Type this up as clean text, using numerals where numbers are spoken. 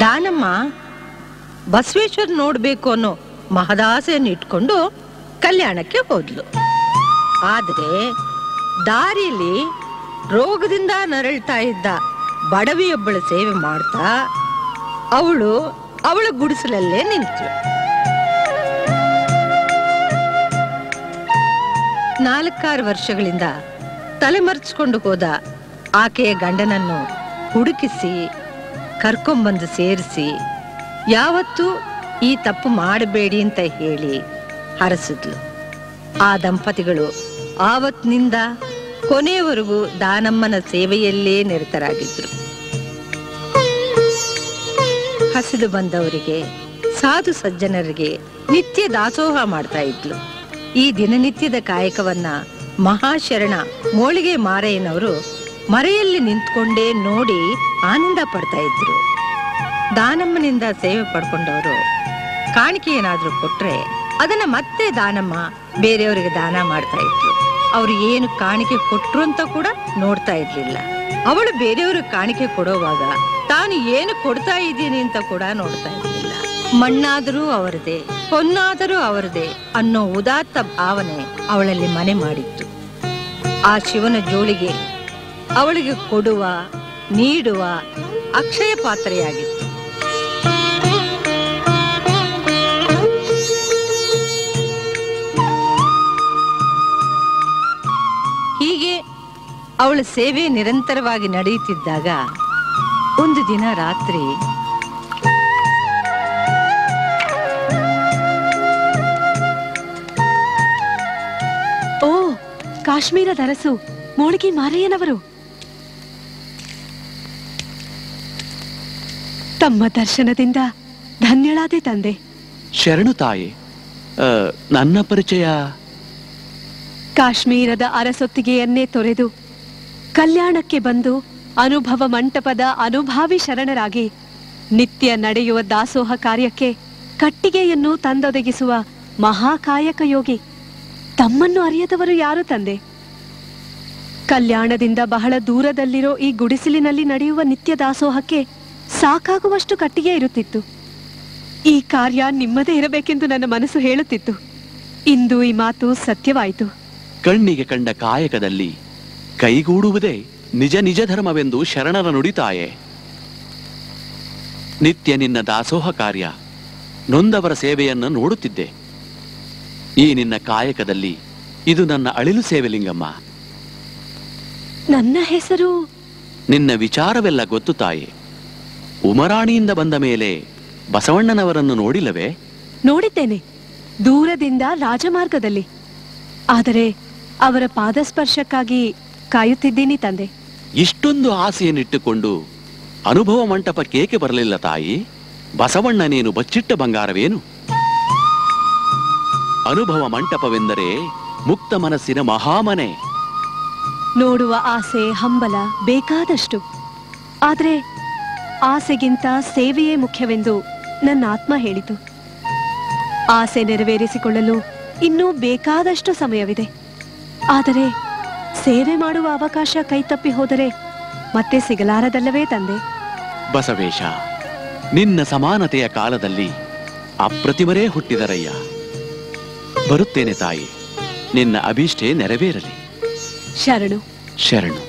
ದಾನಮ್ಮ ಬಸವೇಶ್ವರ್ ನೋಡ್ಬೇಕು ಅನ್ನೋ ಮಹದಾಸೆಯನ್ನು ಇಟ್ಕೊಂಡು ಕಲ್ಯಾಣಕ್ಕೆ ಹೋದ್ಲು. ಆದ್ರೆ ದಾರಿಲಿ ರೋಗದಿಂದ ನರಳ್ತಾ ಇದ್ದ ಬಡವಿಯೊಬ್ಬಳ ಸೇವೆ ಮಾಡ್ತಾ ಅವಳ ಗುಡಿಸಲಲ್ಲೇ ನಿಂತಳು. 4-6 ವರ್ಷಗಳಿಂದ ತಲೆಮರೆಸ್ಕೊಂಡು ಹೋದ ಆಕೆಯ ಗಂಡನನ್ನು ಹುಡುಕಿಸಿ ಕರ್ಕೊಂಬಂದು ಸೇರಿಸಿ ಯಾವತ್ತೂ ಈ ತಪ್ಪು ಮಾಡಬೇಡಿ ಅಂತ ಹೇಳಿ ಹರಸಿದ್ಲು. ಆ ದಂಪತಿಗಳು ಆವತ್ತಿನಿಂದ ಕೊನೆಯವರೆಗೂ ದಾನಮ್ಮನ ಸೇವೆಯಲ್ಲೇ ನಿರತರಾಗಿದ್ರು. ಹಸಿದು ಬಂದವರಿಗೆ, ಸಾಧು ಸಜ್ಜನರಿಗೆ ನಿತ್ಯ ದಾಸೋಹ ಮಾಡ್ತಾ ಇದ್ಲು. ಈ ದಿನನಿತ್ಯದ ಕಾಯಕವನ್ನ ಮಹಾಶರಣ ಮೋಳಿಗೆ ಮಾರಯ್ಯನವರು ಮರೆಯಲ್ಲಿ ನಿಂತ್ಕೊಂಡೇ ನೋಡಿ ಆನಂದ ಪಡ್ತಾ ಇದ್ರು. ದಾನಮ್ಮನಿಂದ ಸೇವೆ ಪಡ್ಕೊಂಡವರು ಕಾಣಿಕೆ ಏನಾದ್ರೂ ಕೊಟ್ರೆ ಅದನ್ನ ಮತ್ತೆ ದಾನಮ್ಮ ಬೇರೆಯವರಿಗೆ ದಾನ ಮಾಡ್ತಾ ಇದ್ರು. ಅವ್ರು ಏನು ಕಾಣಿಕೆ ಕೊಟ್ರು ಅಂತ ಕೂಡ ನೋಡ್ತಾ ಇರ್ಲಿಲ್ಲ. ಅವಳು ಬೇರೆಯವ್ರಿಗೆ ಕಾಣಿಕೆ ಕೊಡೋವಾಗ ತಾನು ಏನು ಕೊಡ್ತಾ ಇದ್ದೀನಿ ಅಂತ ಕೂಡ ನೋಡ್ತಾ ಇರ್ಲಿಲ್ಲ. ಮಣ್ಣಾದರೂ ಅವರದೇ, ಹೊನ್ನಾದರೂ ಅವರದೇ ಅನ್ನೋ ಉದಾತ್ತ ಭಾವನೆ ಅವಳಲ್ಲಿ ಮನೆ ಮಾಡಿತ್ತು. ಆ ಶಿವನ ಜೋಳಿಗೆ ಅವಳಿಗೆ ಕೊಡುವ, ನೀಡುವ ಅಕ್ಷಯ ಪಾತ್ರೆಯಾಗಿತ್ತು. ಹೀಗೆ ಅವಳ ಸೇವೆ ನಿರಂತರವಾಗಿ ನಡೆಯುತ್ತಿದ್ದಾಗ ಒಂದು ದಿನ ರಾತ್ರಿ ಓ, ಕಾಶ್ಮೀರದ ಅರಸು ಮೋಳಿಗೆ ಮಾರಯ್ಯನವರು ತಮ್ಮ ದರ್ಶನದಿಂದ ಧನ್ಯಳಾದೆ ತಂದೆ. ಶರಣು ತಾಯಿ, ನನ್ನ ಪರಿಚಯ ಕಾಶ್ಮೀರದ ಅರಸೊತ್ತಿಗೆಯನ್ನೇ ತೊರೆದು ಕಲ್ಯಾಣಕ್ಕೆ ಬಂದು ಅನುಭವ ಮಂಟಪದ ಅನುಭಾವಿ ಶರಣರಾಗಿ ನಿತ್ಯ ನಡೆಯುವ ದಾಸೋಹ ಕಾರ್ಯಕ್ಕೆ ಕಟ್ಟಿಗೆಯನ್ನು ತಂದೊದಗಿಸುವ ಮಹಾಕಾಯಕ ಯೋಗಿ. ತಮ್ಮನ್ನು ಅರಿಯದವರು ಯಾರು ತಂದೆ? ಕಲ್ಯಾಣದಿಂದ ಬಹಳ ದೂರದಲ್ಲಿರೋ ಈ ಗುಡಿಸಿಲಿನಲ್ಲಿ ನಡೆಯುವ ನಿತ್ಯ ದಾಸೋಹಕ್ಕೆ ಸಾಕಾಗುವಷ್ಟು ಕಟ್ಟಿಗೆ ಇರುತ್ತಿತ್ತು. ಈ ಕಾರ್ಯ ನಿಮ್ಮದೇ ಇರಬೇಕೆಂದು ನನ್ನ ಮನಸ್ಸು ಹೇಳುತ್ತಿತ್ತು. ಇಂದು ಈ ಮಾತು ಸತ್ಯವಾಯಿತು. ಕಣ್ಣಿಗೆ ಕಂಡ ಕಾಯಕದಲ್ಲಿ ಕೈಗೂಡುವುದೇ ನಿಜ ನಿಜ ಧರ್ಮವೆಂದು ಶರಣರ ನುಡಿತಾಯೆ. ನಿತ್ಯ ನಿನ್ನ ದಾಸೋಹ ಕಾರ್ಯ, ನೊಂದವರ ಸೇವೆಯನ್ನು ನೋಡುತ್ತಿದ್ದೆ. ಈ ನಿನ್ನ ಕಾಯಕದಲ್ಲಿ ಇದು ನನ್ನ ಅಳಿಲು ಸೇವೆ ಲಿಂಗಮ್ಮ. ನನ್ನ ಹೆಸರು? ನಿನ್ನ ವಿಚಾರವೆಲ್ಲ ಗೊತ್ತು ತಾಯಿ. ಉಮರಾಣಿಯಿಂದ ಬಂದ ಮೇಲೆ ಬಸವಣ್ಣನವರನ್ನು ನೋಡಿಲ್ಲವೇ? ನೋಡಿದ್ದೇನೆ, ದೂರದಿಂದ ರಾಜಮಾರ್ಗದಲ್ಲಿ. ಆದರೆ ಅವರ ಪಾದಸ್ಪರ್ಶಕ್ಕಾಗಿ ಕಾಯುತ್ತಿದ್ದೀನಿ ತಂದೆ. ಇಷ್ಟೊಂದು ಆಸೆಯನ್ನಿಟ್ಟುಕೊಂಡು ಅನುಭವ ಮಂಟಪಕ್ಕೇಕೆ ಬರಲಿಲ್ಲ ತಾಯಿ? ಬಸವಣ್ಣ ನೀನು ಬಚ್ಚಿಟ್ಟ ಬಂಗಾರವೇನು? ಅನುಭವ ಮಂಟಪವೆಂದರೆ ಮುಕ್ತ ಮನಸ್ಸಿನ ಮಹಾಮನೆ. ನೋಡುವ ಆಸೆ, ಹಂಬಲ ಬೇಕಾದಷ್ಟು. ಆದರೆ ಆಸೆಗಿಂತ ಸೇವೆಯೇ ಮುಖ್ಯವೆಂದು ನನ್ನ ಆತ್ಮ ಹೇಳಿತು. ಆಸೆ ನೆರವೇರಿಸಿಕೊಳ್ಳಲು ಇನ್ನೂ ಬೇಕಾದಷ್ಟು ಸಮಯವಿದೆ. ಆದರೆ ಸೇವೆ ಮಾಡುವ ಅವಕಾಶ ಕೈತಪ್ಪಿ ಹೋದರೆ ಮತ್ತೆ ಸಿಗಲಾರದಲ್ಲವೇ ತಂದೆ? ಬಸವೇಶ, ನಿನ್ನ ಸಮಾನತೆಯ ಕಾಲದಲ್ಲಿ ಅಪ್ರತಿಮರೇ ಹುಟ್ಟಿದರಯ್ಯ. ಬರುತ್ತೇನೆ ತಾಯಿ, ನಿನ್ನ ಅಭೀಷ್ಟೇ ನೆರವೇರಲಿ. ಶರಣು. ಶರಣು.